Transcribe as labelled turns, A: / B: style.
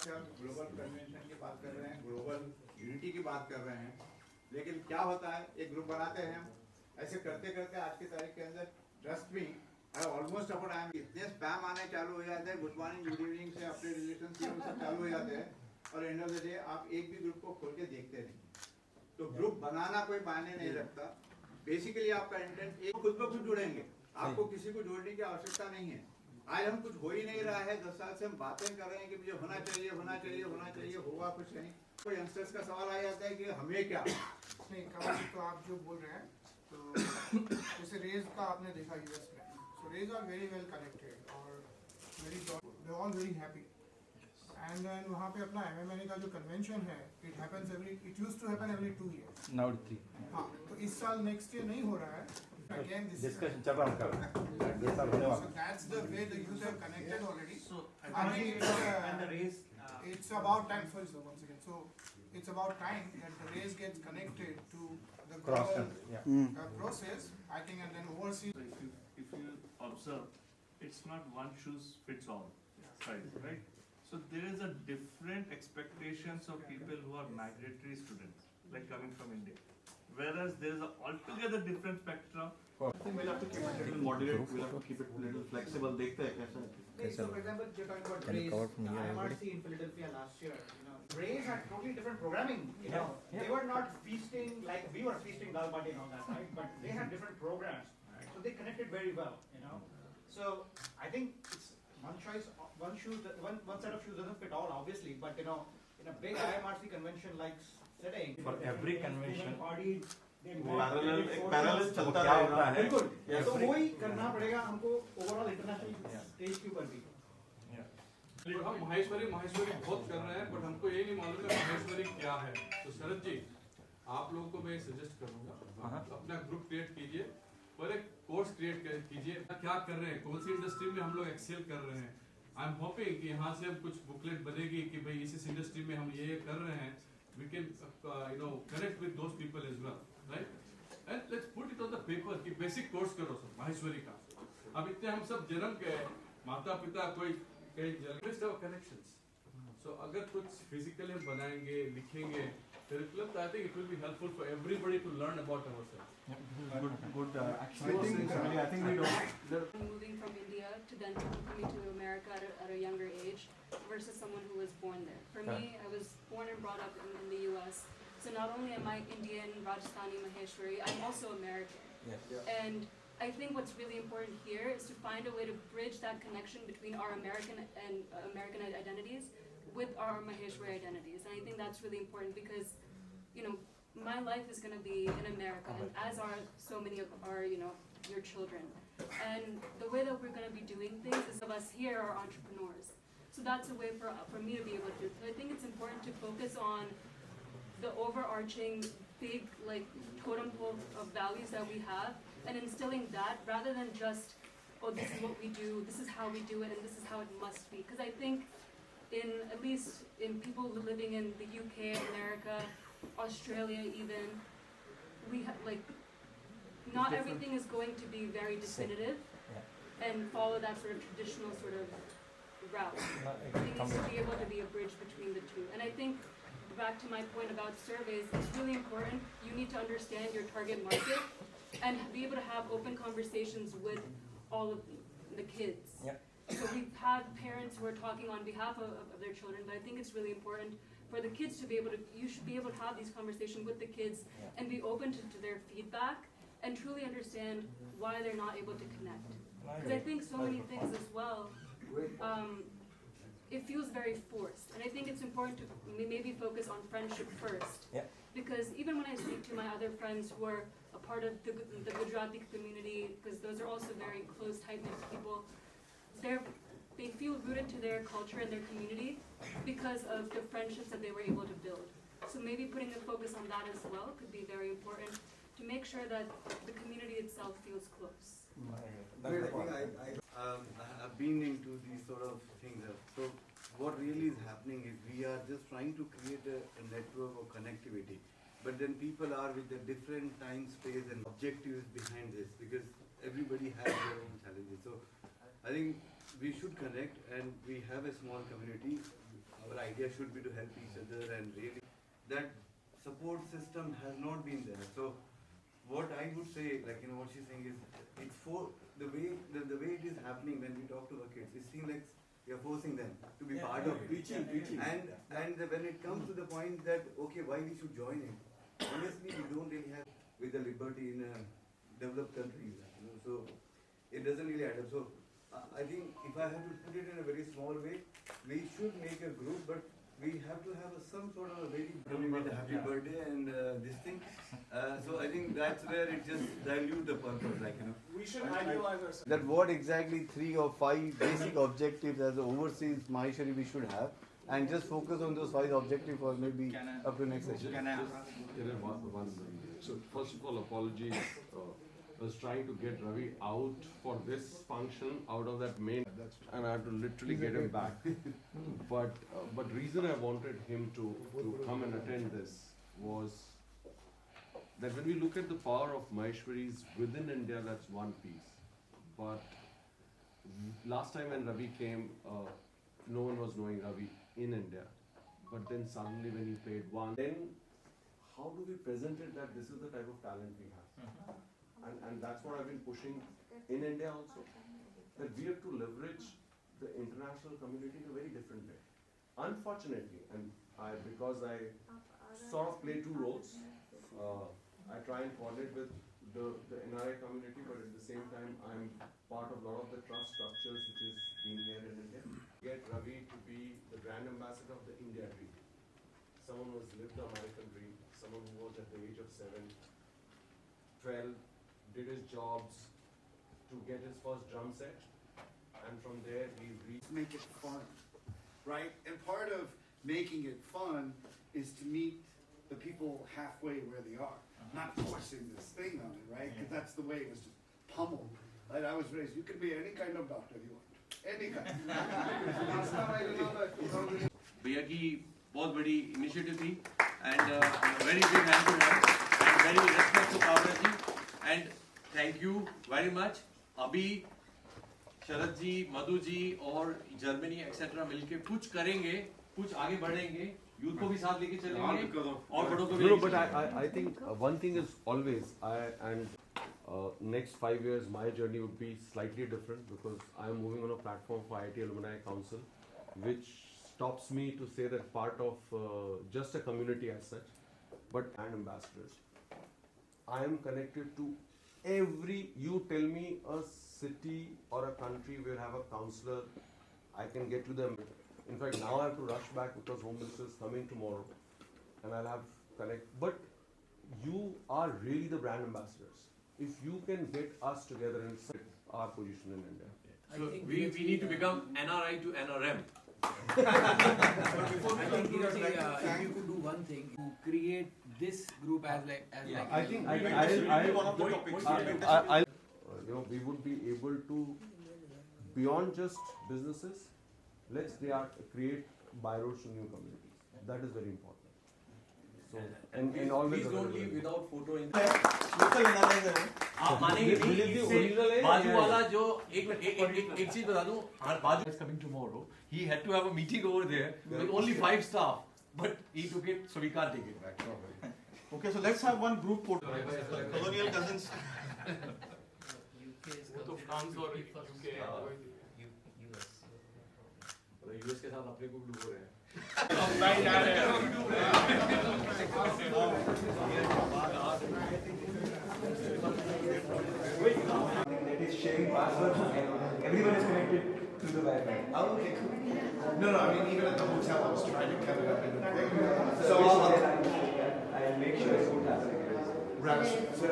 A: से हम global convention की बात कर रहे हैं, ग्लोबल यूनिटी की बात कर रहे हैं, लेकिन क्या होता है, एक ग्रुप बनाते हैं, ऐसे करते करते आज की तारीख के अंदर trust me almost about I am इतने स्पैम आने चालू हो जाते हैं, गुड मॉर्निंग गुड इवनिंग से अपने रिलेशन से सब चालू हो जाते हैं, और एंड ऑफ द डे आप एक भी ग्रुप को खोल के देखते नहीं। तो ग्रुप बनाना कोई मायने नहीं रखता। बेसिकली आपका इंटेंट एक खुद ब खुद जुड़ेंगे, आपको किसी को जोड़ने की आवश्यकता नहीं है। आज हम कुछ हो ही नहीं रहा है, 10 साल से हम बातें कर रहे हैं कि मुझे होना चाहिए होना चाहिए होना चाहिए, हुआ कुछ नहीं। तो यंगस्टर्स का सवाल आ जाता है कि हमें क्या
B: नहीं। कमल तो आप जो बोल रहे हैं, तो जैसे रेज का आपने देखा यूएस में, so rays are very well connected और they all very happy. And then वहाँ पे अपना MMA का जो कन्वेंशन है, it used to happen every 2 years,
C: now 3।
B: हाँ, तो इस साल नेक्स्ट ईयर नहीं हो रहा है। अगेन दिस
C: डिस्कशन चल रहा है, ये साल होने वाला।
B: So that's the way the youth have connected already.
D: So
B: I think
D: and the race.
B: it's about time. Sorry, sir, once again. So it's about time that the race gets connected to the
C: Cross
B: global
C: country, yeah.
B: process. I think, and then overseas.
D: So if you observe, it's not one shoes fits all size, right? So there is a different expectations of people who are migratory students, like coming from India. Whereas there is a altogether different spectrum.
E: I think we'll have to keep it a little moderate, we'll have to keep it a little flexible. देखते हैं कैसा है।
F: So, for example, you're talking about Rays, IMRC in Philadelphia last year. Rays had totally different programming. They were not feasting like we were feasting dal bati and all that, right? But they had different programs, so they connected very well. So I think it's one choice, one shoe, one set of shoes doesn't fit all, obviously. But in a big IMRC convention like setting,
C: For every convention,
F: parties.
E: Parallel चलता
C: क्या होता है?
F: बिल्कुल,
E: Yes.
F: तो वही करना पड़ेगा हमको ओवरऑल इंटरनेशनल स्टेज के ऊपर भी।
G: और हम माहेश्वरी बहुत कर रहे हैं, बट हमको ये नहीं मालूम है माहेश्वरी क्या है। तो शरद जी, आप लोगों को मैं सजेस्ट करूंगा, अपना ग्रुप क्रिएट कीजिए और एक कोर्स क्रिएट कीजिए, क्या कर रहे हैं, कौन सी इंडस्ट्री में हम लोग एक्सेल कर रहे हैं। आई एम होपिंग कि यहाँ से हम कुछ बुकलेट बनेगी कि भाई इस इंडस्ट्री में हम ये कर रहे हैं, we can connect with those people as well, right? And let's put it on the paper कि basic course करो सब माहेश्वरी का। अब इतने हम सब जन्म के माता पिता कोई कहीं जन्म connections, so अगर कुछ physically हम बनाएंगे लिखेंगे curriculum, I think it will be helpful for everybody to learn about ourselves.
E: Good. Actually, I think we don't.
H: Moving from India to then coming to America at a younger age versus someone who was born there. For me, I was born and brought up in the U.S. So not only am I Indian, Rajasthani, Maheshwari, I'm also American.
C: Yes.
H: And I think what's really important here is to find a way to bridge that connection between our American and American identities with our Maheshwari identities. And I think that's really important because, my life is going to be in America, and as are so many of our, your children. And the way that we're going to be doing things is of us here are entrepreneurs. So that's a way for me to be able to do. So I think it's important to focus on the overarching big totem pole of values that we have and instilling that rather than just, oh, this is what we do, this is how we do it, and this is how it must be. Because I think at least in people living in the UK, America, Australia even, we have not everything is going to be very definitive and follow that sort of traditional sort of route. It needs to be able to be a bridge between the two. And I think back to my point about surveys, it's really important. You need to understand your target market and be able to have open conversations with all of the kids. So we've had parents who are talking on behalf of their children, but I think it's really important for the kids to be able to, you should be able to have these conversations with the kids and be open to their feedback and truly understand why they're not able to connect. Because I think so many things as well, it feels very forced. And I think it's important to maybe focus on friendship first. Because even when I speak to my other friends who are a part of the Gujarati community, because those are also very close, tight-knit people, they feel rooted to their culture and their community because of the friendships that they were able to build. So maybe putting a focus on that as well could be very important to make sure that the community itself feels close.
I: I've been into these sort of things. So what really is happening is we are just trying to create a network of connectivity. But then people are with the different time, space and objectives behind this because everybody has their own challenges. So I think we should connect and we have a small community. our idea should be to help each other, and really that support system has not been there. So what I would say, like, what she's saying is, it's for the way it is happening when we talk to our kids, it seems like we are forcing them to be part of it. And when it comes to the point that, okay, why we should join it, honestly, we don't really have with the liberty in developed countries, so it doesn't really add up. So I think if I have to put it in a very small way, we should make a group, but we have to have some sort of a very happy birthday and this thing. So I think that's where it just dilute the purpose,
F: We should idealize ourselves.
I: That what exactly 3 or 5 basic objectives as overseas Maheshwari we should have, and just focus on those 5 objectives for maybe up to next session.
J: So first of all, apologies. I was trying to get Ravi out for this function, out of that main, and I have to literally get him back. But reason I wanted him to come and attend this was that when we look at the power of Maheshwaris within India, that's one piece. But last time when Ravi came, no one was knowing Ravi in India. But then suddenly when he played one, then how do we present it that this is the type of talent we have? And that's what I've been pushing in India also, that we have to leverage the international community in a very different way. Unfortunately, and because I sort of play 2 roles, I try and coordinate with the NRI community, but at the same time I'm part of a lot of the trust structures which is being here in India. Get Ravi to be the brand ambassador of the India dream. Someone who has lived the American dream, someone who was at the age of 7, 12, did his jobs to get his first drum set, and from there he reached.
K: Make it fun, right? And part of making it fun is to meet the people halfway where they are, not forcing this thing on it, right? Because that's the way it was just pummeled. Like I was raised, you can be any kind of doctor you want, any kind. Last time I remember,
L: भैया की बहुत बड़ी initiative थी, and very big hand to her, and very respect to Kavra ji, and thank you very much. अभी शरद जी, मधु जी और Germany etcetera मिलके कुछ करेंगे, कुछ आगे बढ़ेंगे, यूथ को भी साथ लेके चलेंगे और बड़ों को भी.
J: No, but I think one thing is always next 5 years my journey would be slightly different, because I am moving on a platform for IIT Alumni Council, which stops me to say that part of just a community as such, but brand ambassadors. I am connected to you tell me a city or a country will have a counselor, I can get to them. In fact, now I have to rush back because Home Minister is coming tomorrow and I'll have connect. But you are really the brand ambassadors. If you can get us together and set our position in India.
L: So we need to become NRI to NRM.
M: I think if you could do one thing, to create this group as
J: I think we would be able to, beyond just businesses, let's create byroads to new communities. That is very important. So and always
L: please don't leave without photo in.
M: आप मानेंगे नहीं, इससे
L: बाजू वाला जो एक चीज बता दूं, बाजू is coming tomorrow. He had to have a meeting over there with only 5 staff, but he took it, so we can't take it back.
E: Okay, so let's have one group photo. Colonial cousins.
G: तो France और UK
L: US के साथ अपने को डूबो रहे हैं.
F: That is sharing passwords and everyone is connected to the Wi-Fi. Oh, okay, cool. No, I mean, even at the hotel, I was trying to kind of